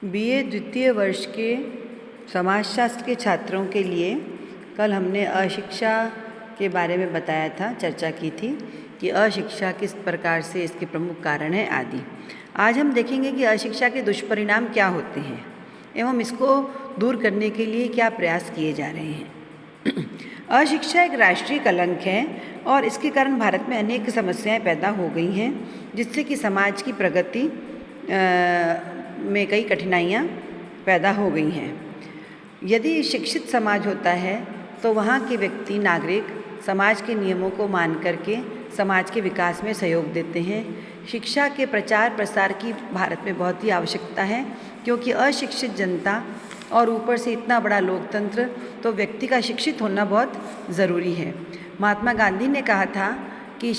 BA द्वितीय वर्ष के समाजशास्त्र के छात्रों के लिए कल हमने अशिक्षा के बारे में बताया था, चर्चा की थी कि अशिक्षा किस प्रकार से इसके प्रमुख कारण है आदि। आज हम देखेंगे कि अशिक्षा के दुष्परिणाम क्या होते हैं एवं इसको दूर करने के लिए क्या प्रयास किए जा रहे हैं। अशिक्षा एक राष्ट्रीय कलंक है और इसके कारण भारत में अनेक समस्याएं पैदा हो गई हैं, जिससे कि समाज की प्रगति में कई कठिनाइयाँ पैदा हो गई हैं। यदि शिक्षित समाज होता है तो वहाँ के व्यक्ति नागरिक समाज के नियमों को मान करके समाज के विकास में सहयोग देते हैं। शिक्षा के प्रचार प्रसार की भारत में बहुत ही आवश्यकता है, क्योंकि अशिक्षित जनता और ऊपर से इतना बड़ा लोकतंत्र, तो व्यक्ति का शिक्षित होना बहुत ज़रूरी है। महात्मा गांधी ने कहा था कि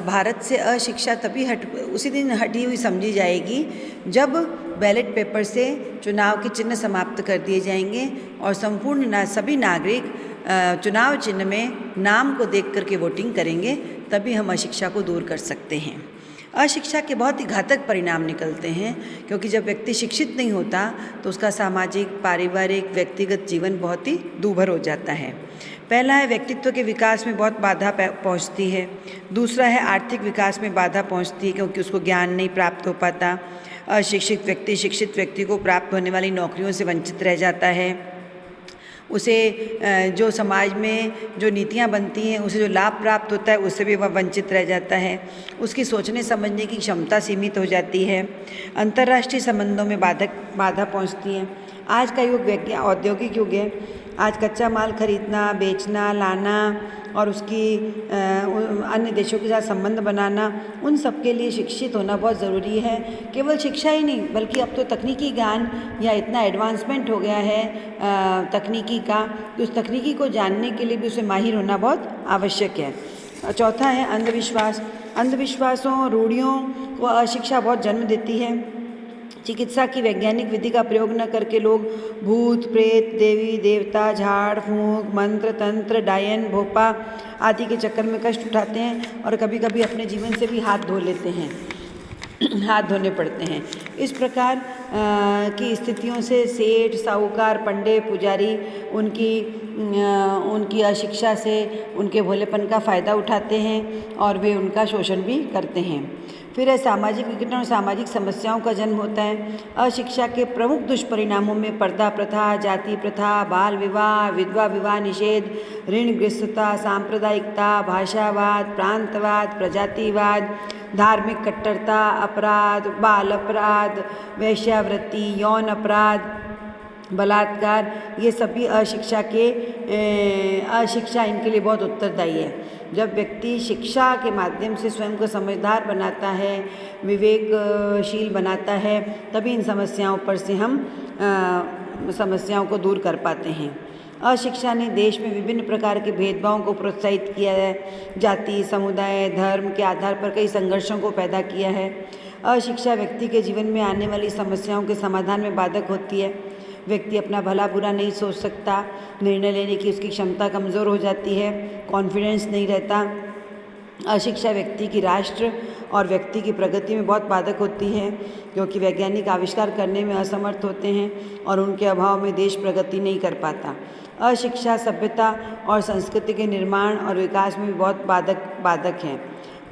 भारत से अशिक्षा तभी उसी दिन हटी हुई समझी जाएगी जब बैलेट पेपर से चुनाव के चिन्ह समाप्त कर दिए जाएंगे और संपूर्ण सभी नागरिक चुनाव चिन्ह में नाम को देख करके वोटिंग करेंगे, तभी हम अशिक्षा को दूर कर सकते हैं। अशिक्षा के बहुत ही घातक परिणाम निकलते हैं, क्योंकि जब व्यक्ति शिक्षित नहीं होता तो उसका सामाजिक, पारिवारिक, व्यक्तिगत जीवन बहुत ही दूभर हो जाता है। पहला है, व्यक्तित्व के विकास में बहुत बाधा पहुंचती है। दूसरा है, आर्थिक विकास में बाधा पहुंचती है, क्योंकि उसको ज्ञान नहीं प्राप्त हो पाता। अशिक्षित व्यक्ति शिक्षित व्यक्ति को प्राप्त होने वाली नौकरियों से वंचित रह जाता है। उसे जो समाज में जो नीतियाँ बनती हैं, उसे जो लाभ प्राप्त होता है, उससे भी वह वंचित रह जाता है। उसकी सोचने समझने की क्षमता सीमित हो जाती है। अंतर्राष्ट्रीय संबंधों में बाधा पहुंचती है। आज का युग औद्योगिक युग है। आज कच्चा माल खरीदना, बेचना, लाना और उसकी अन्य देशों के साथ संबंध बनाना, उन सब के लिए शिक्षित होना बहुत ज़रूरी है। केवल शिक्षा ही नहीं, बल्कि अब तो तकनीकी ज्ञान या इतना एडवांसमेंट हो गया है तकनीकी का, कि उस तकनीकी को जानने के लिए भी उसे माहिर होना बहुत आवश्यक है। चौथा है अंधविश्वास। अंधविश्वासों, रूढ़ियों को अशिक्षा बहुत जन्म देती है। चिकित्सा की वैज्ञानिक विधि का प्रयोग न करके लोग भूत, प्रेत, देवी देवता, झाड़ फूंक, मंत्र, तंत्र, डायन, भोपा आदि के चक्कर में कष्ट उठाते हैं और कभी कभी अपने जीवन से भी हाथ धो लेते हैं, हाथ धोने पड़ते हैं। इस प्रकार की स्थितियों से सेठ, साहूकार, पंडे, पुजारी उनकी अशिक्षा से उनके भोलेपन का फ़ायदा उठाते हैं और वे उनका शोषण भी करते हैं। फिर सामाजिक विघटन और सामाजिक समस्याओं का जन्म होता है। अशिक्षा के प्रमुख दुष्परिणामों में पर्दा प्रथा, जाति प्रथा, बाल विवाह, विधवा विवाह निषेध, ऋणग्रस्तता, सांप्रदायिकता, भाषावाद, प्रांतवाद, प्रजातिवाद, धार्मिक कट्टरता, अपराध, बाल अपराध, वेश्यावृत्ति, यौन अपराध, बलात्कार, ये सभी अशिक्षा इनके लिए बहुत उत्तरदायी है। जब व्यक्ति शिक्षा के माध्यम से स्वयं को समझदार बनाता है, विवेकशील बनाता है, तभी इन समस्याओं पर से हम समस्याओं को दूर कर पाते हैं। अशिक्षा ने देश में विभिन्न प्रकार के भेदभावों को प्रोत्साहित किया है। जाति, समुदाय, धर्म के आधार पर कई संघर्षों को पैदा किया है। अशिक्षा व्यक्ति के जीवन में आने वाली समस्याओं के समाधान में बाधक होती है। व्यक्ति अपना भला बुरा नहीं सोच सकता, निर्णय लेने की उसकी क्षमता कमज़ोर हो जाती है, कॉन्फिडेंस नहीं रहता। अशिक्षा व्यक्ति की राष्ट्र और व्यक्ति की प्रगति में बहुत बाधक होती है, क्योंकि वैज्ञानिक आविष्कार करने में असमर्थ होते हैं और उनके अभाव में देश प्रगति नहीं कर पाता। अशिक्षा सभ्यता और संस्कृति के निर्माण और विकास में भी बहुत बाधक है।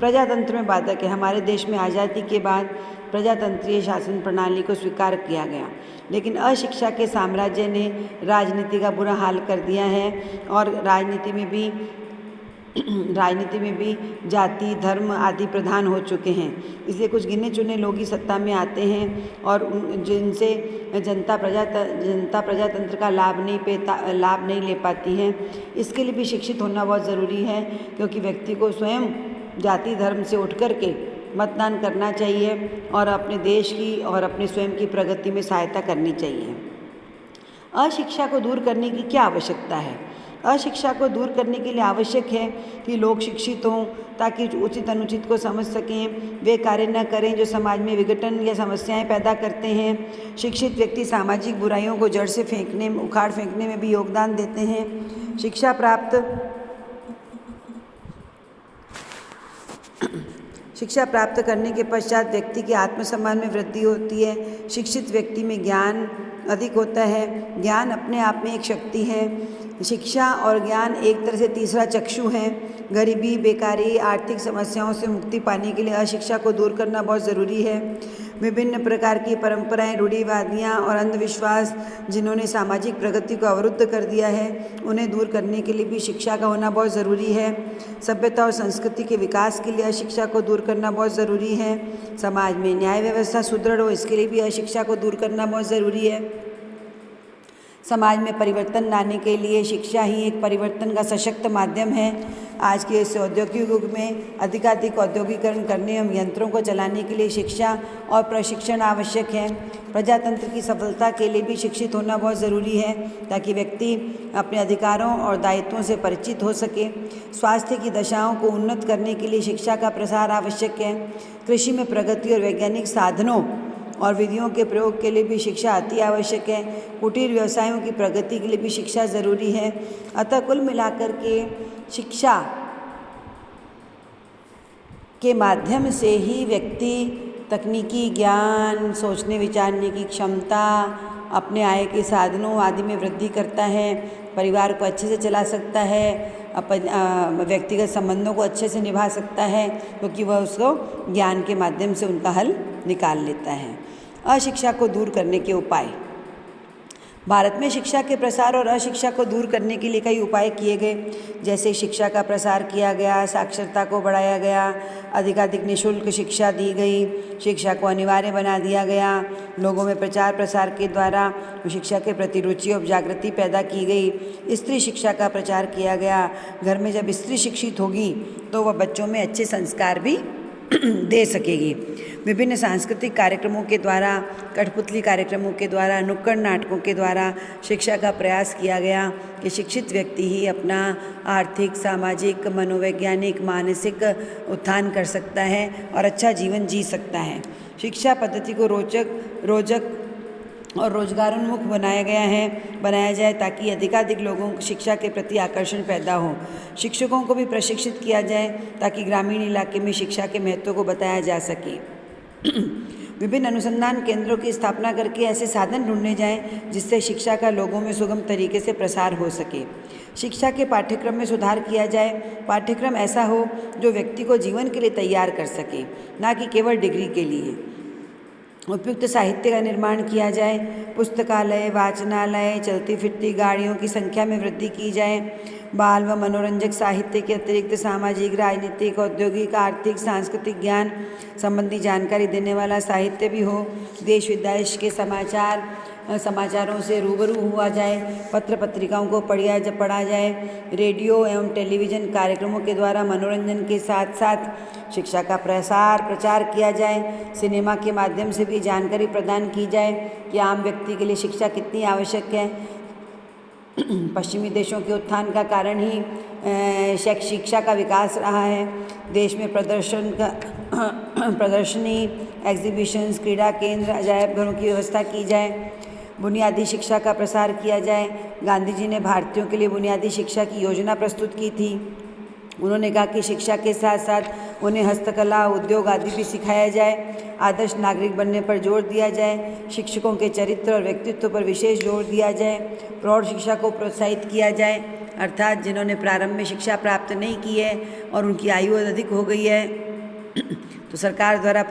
प्रजातंत्र में बाधक है। हमारे देश में आज़ादी के बाद प्रजातंत्रीय शासन प्रणाली को स्वीकार किया गया, लेकिन अशिक्षा के साम्राज्य ने राजनीति का बुरा हाल कर दिया है और राजनीति में भी जाति, धर्म आदि प्रधान हो चुके हैं। इसलिए कुछ गिने चुने लोग ही सत्ता में आते हैं और जिनसे जनता प्रजातंत्र का लाभ नहीं ले पाती है। इसके लिए भी शिक्षित होना बहुत ज़रूरी है, क्योंकि व्यक्ति को स्वयं जाति धर्म से उठ कर के मतदान करना चाहिए और अपने देश की और अपने स्वयं की प्रगति में सहायता करनी चाहिए। अशिक्षा को दूर करने की क्या आवश्यकता है? अशिक्षा को दूर करने के लिए आवश्यक है कि लोग शिक्षित हों, ताकि उचित अनुचित को समझ सकें, वे कार्य न करें जो समाज में विघटन या समस्याएं पैदा करते हैं। शिक्षित व्यक्ति सामाजिक बुराइयों को जड़ से उखाड़ फेंकने में भी योगदान देते हैं। शिक्षा प्राप्त करने के पश्चात व्यक्ति के आत्मसम्मान में वृद्धि होती है। शिक्षित व्यक्ति में ज्ञान अधिक होता है। ज्ञान अपने आप में एक शक्ति है। शिक्षा और ज्ञान एक तरह से तीसरा चक्षु है। गरीबी, बेकारी, आर्थिक समस्याओं से मुक्ति पाने के लिए अशिक्षा को दूर करना बहुत ज़रूरी है। विभिन्न प्रकार की परंपराएं, रूढ़िवादियाँ और अंधविश्वास जिन्होंने सामाजिक प्रगति को अवरुद्ध कर दिया है, उन्हें दूर करने के लिए भी शिक्षा का होना बहुत ज़रूरी है। सभ्यता और संस्कृति के विकास के लिए अशिक्षा को दूर करना बहुत ज़रूरी है। समाज में न्याय व्यवस्था सुदृढ़ हो, इसके लिए भी अशिक्षा को दूर करना बहुत ज़रूरी है। समाज में परिवर्तन लाने के लिए शिक्षा ही एक परिवर्तन का सशक्त माध्यम है। आज के इस औद्योगिक युग में अधिकाधिक औद्योगिकरण करने एवं यंत्रों को चलाने के लिए शिक्षा और प्रशिक्षण आवश्यक है। प्रजातंत्र की सफलता के लिए भी शिक्षित होना बहुत ज़रूरी है, ताकि व्यक्ति अपने अधिकारों और दायित्वों से परिचित हो सके। स्वास्थ्य की दशाओं को उन्नत करने के लिए शिक्षा का प्रसार आवश्यक है। कृषि में प्रगति और वैज्ञानिक साधनों और विधियों के प्रयोग के लिए भी शिक्षा अति आवश्यक है। कुटीर व्यवसायों की प्रगति के लिए भी शिक्षा ज़रूरी है। अतः कुल मिलाकर के शिक्षा के माध्यम से ही व्यक्ति तकनीकी ज्ञान, सोचने विचारने की क्षमता, अपने आय के साधनों आदि में वृद्धि करता है, परिवार को अच्छे से चला सकता है, अपन व्यक्तिगत संबंधों को अच्छे से निभा सकता है, क्योंकि वह उसको ज्ञान के माध्यम से उनका हल निकाल लेता है। अशिक्षा को दूर करने के उपाय। भारत में शिक्षा के प्रसार और अशिक्षा को दूर करने के लिए कई उपाय किए गए, जैसे शिक्षा का प्रसार किया गया, साक्षरता को बढ़ाया गया, अधिकाधिक निःशुल्क शिक्षा दी गई, शिक्षा को अनिवार्य बना दिया गया, लोगों में प्रचार प्रसार के द्वारा शिक्षा के प्रति रुचि और जागृति पैदा की गई, स्त्री शिक्षा का प्रचार किया गया। घर में जब स्त्री शिक्षित होगी तो वह बच्चों में अच्छे संस्कार भी दे सकेगी। विभिन्न सांस्कृतिक कार्यक्रमों के द्वारा, कठपुतली कार्यक्रमों के द्वारा, नुक्कड़ नाटकों के द्वारा शिक्षा का प्रयास किया गया कि शिक्षित व्यक्ति ही अपना आर्थिक, सामाजिक, मनोवैज्ञानिक, मानसिक उत्थान कर सकता है और अच्छा जीवन जी सकता है। शिक्षा पद्धति को रोचक और रोजगारोन्मुख बनाया जाए ताकि अधिकाधिक लोगों को शिक्षा के प्रति आकर्षण पैदा हो। शिक्षकों को भी प्रशिक्षित किया जाए ताकि ग्रामीण इलाके में शिक्षा के महत्व को बताया जा सके। विभिन्न अनुसंधान केंद्रों की स्थापना करके ऐसे साधन ढूंढने जाएं जिससे शिक्षा का लोगों में सुगम तरीके से प्रसार हो सके। शिक्षा के पाठ्यक्रम में सुधार किया जाए। पाठ्यक्रम ऐसा हो जो व्यक्ति को जीवन के लिए तैयार कर सके, ना कि केवल डिग्री के लिए। उपयुक्त साहित्य का निर्माण किया जाए। पुस्तकालय, वाचनालय, चलती फिरती गाड़ियों की संख्या में वृद्धि की जाए। बाल व मनोरंजक साहित्य के अतिरिक्त सामाजिक, राजनीतिक, औद्योगिक, आर्थिक, सांस्कृतिक ज्ञान संबंधी जानकारी देने वाला साहित्य भी हो। देश विदेश के समाचारों से रूबरू हुआ जाए। पत्र पत्रिकाओं को पढ़ा जाए। रेडियो एवं टेलीविज़न कार्यक्रमों के द्वारा मनोरंजन के साथ साथ शिक्षा का प्रचार किया जाए। सिनेमा के माध्यम से भी जानकारी प्रदान की जाए कि आम व्यक्ति के लिए शिक्षा कितनी आवश्यक है। पश्चिमी देशों के उत्थान का कारण ही शिक्षा का विकास रहा है। देश में प्रदर्शनी, एग्जीबिशंस, क्रीड़ा केंद्र, अजायब घरों की व्यवस्था की जाए। बुनियादी शिक्षा का प्रसार किया जाए। गांधी जी ने भारतीयों के लिए बुनियादी शिक्षा की योजना प्रस्तुत की थी। उन्होंने कहा कि शिक्षा के साथ साथ उन्हें हस्तकला, उद्योग आदि भी सिखाया जाए। आदर्श नागरिक बनने पर जोर दिया जाए। शिक्षकों के चरित्र और व्यक्तित्व पर विशेष जोर दिया जाए। प्रौढ़ शिक्षा को प्रोत्साहित किया जाए, अर्थात जिन्होंने प्रारंभ में शिक्षा प्राप्त नहीं की है और उनकी आयु अधिक हो गई है तो सरकार द्वारा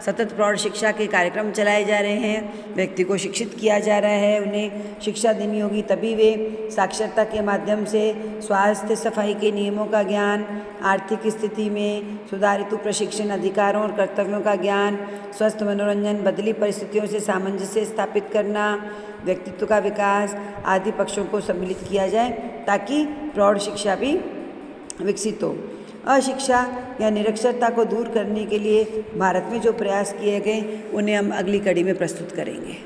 सतत प्रौढ़ शिक्षा के कार्यक्रम चलाए जा रहे हैं। व्यक्ति को शिक्षित किया जा रहा है। उन्हें शिक्षा देनी होगी तभी वे साक्षरता के माध्यम से स्वास्थ्य, सफाई के नियमों का ज्ञान, आर्थिक स्थिति में सुधारित प्रशिक्षण, अधिकारों और कर्तव्यों का ज्ञान, स्वस्थ मनोरंजन, बदली परिस्थितियों से सामंजस्य स्थापित करना, व्यक्तित्व का विकास आदि पक्षों को सम्मिलित किया जाए ताकि प्रौढ़ शिक्षा भी विकसित हो। अशिक्षा या निरक्षरता को दूर करने के लिए भारत में जो प्रयास किए गए उन्हें हम अगली कड़ी में प्रस्तुत करेंगे।